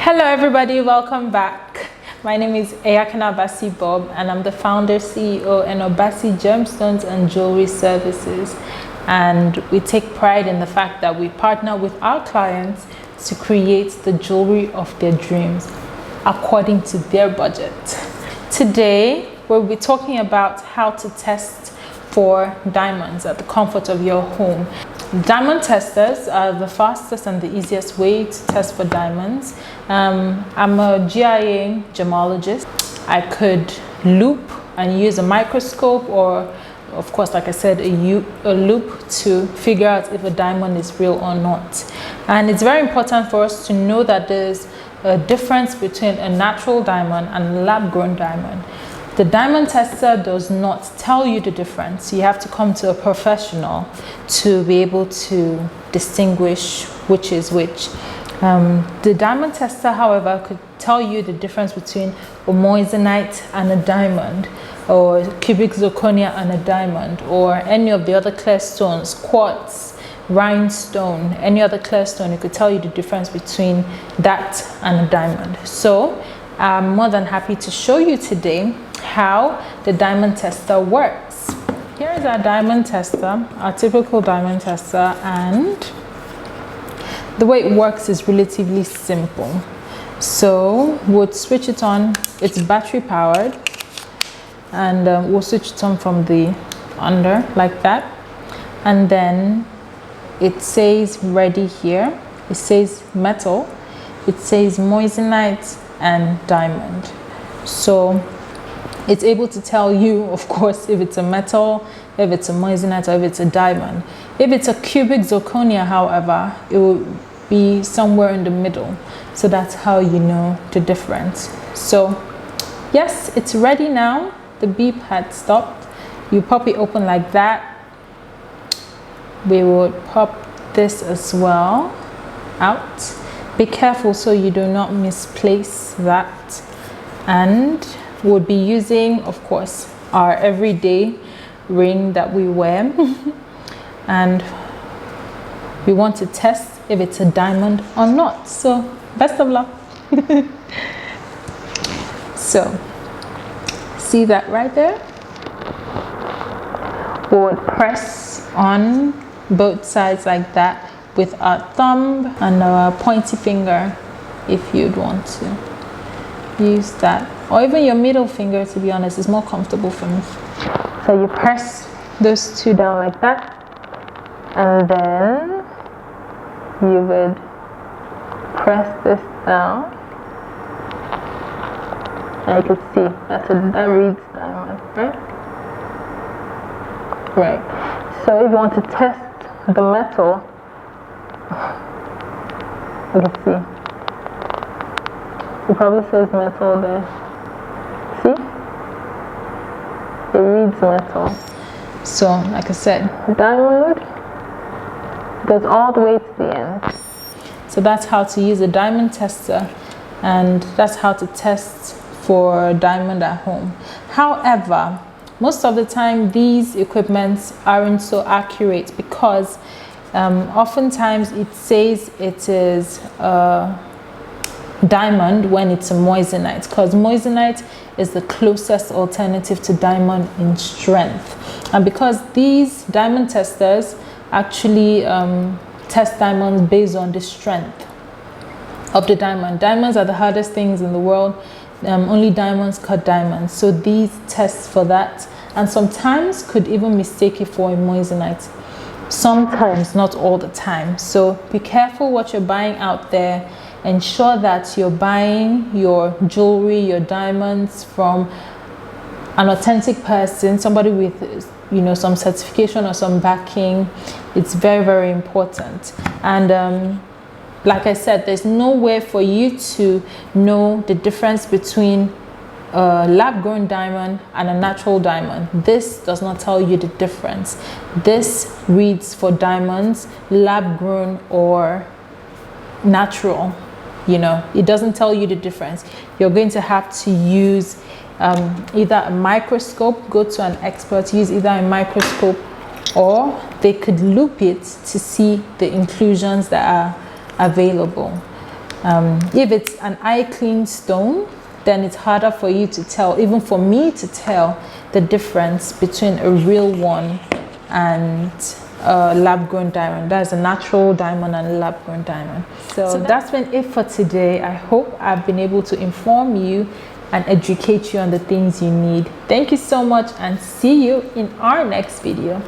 Hello everybody, welcome back. My name is Eyakina Obasi Bob and I'm the founder CEO in Obasi Gemstones and Jewelry Services, and we take pride in the fact that we partner with our clients to create the jewelry of their dreams according to their budget. Today we'll be talking about how to test for diamonds at the comfort of your home. Diamond testers are the fastest and the easiest way to test for diamonds. I'm a GIA gemologist. I could loop and use a microscope, or of course, like I said, a loop to figure out if a diamond is real or not. And it's very important for us to know that there's a difference between a natural diamond and a lab-grown diamond. The diamond tester does not tell you the difference. You have to come to a professional to be able to distinguish which is which. The diamond tester, however, could tell you the difference between a moissanite and a diamond, or cubic zirconia and a diamond, or any of the other clear stones, quartz, rhinestone, any other clear stone. It could tell you the difference between that and a diamond. So I'm more than happy to show you today how the diamond tester works. Here is our diamond tester, our typical diamond tester, and the way it works is relatively simple. So we'll switch it on. It's battery powered, and we'll switch it on from the under like that, and then it says ready here. It says metal, it says moissanite and diamond. So it's able to tell you, of course, if it's a metal, if it's a moissanite, or if it's a diamond. If it's a cubic zirconia, however, it will be somewhere in the middle. So that's how you know the difference. So yes, it's ready now. The beep had stopped. You pop it open like that. We would pop this as well out. Be careful so you do not misplace that. And we'll be using, of course, our everyday ring that we wear. And we want to test if it's a diamond or not. So best of luck. So see that right there? We would press on both sides like that with our thumb and our pointy finger, if you'd want to use that, or even your middle finger, to be honest, is more comfortable for me. So you press those two down like that, and then you would press this down, and you can see that reads diamond, right? So if you want to test the metal, you can see it probably says metal there. See? It reads metal. So, like I said, diamond goes all the way to the end. So that's how to use a diamond tester, and that's how to test for diamond at home. However, most of the time these equipments aren't so accurate because oftentimes it says it is diamond when it's a moissanite, because moissanite is the closest alternative to diamond in strength. And because these diamond testers actually test diamonds based on the strength of the diamond. Diamonds are the hardest things in the world. Only diamonds cut diamonds. So these test for that, and sometimes could even mistake it for a moissanite. Sometimes, not all the time. So be careful what you're buying out there. Ensure that you're buying your jewelry, your diamonds from an authentic person, somebody with, you know, some certification or some backing. It's very, very important. And like I said, there's no way for you to know the difference between a lab-grown diamond and a natural diamond. This does not tell you the difference. This reads for diamonds, lab-grown or natural. You know, it doesn't tell you the difference. You're going to have to use either a microscope, go to an expert, use either a microscope, or they could loop it to see the inclusions that are available. If it's an eye clean stone, then it's harder for you to tell, even for me to tell, the difference between a real one and a lab-grown diamond. That's a natural diamond and a lab-grown diamond. So that's been it for today. I hope I've been able to inform you and educate you on the things you need. Thank you so much, and see you in our next video.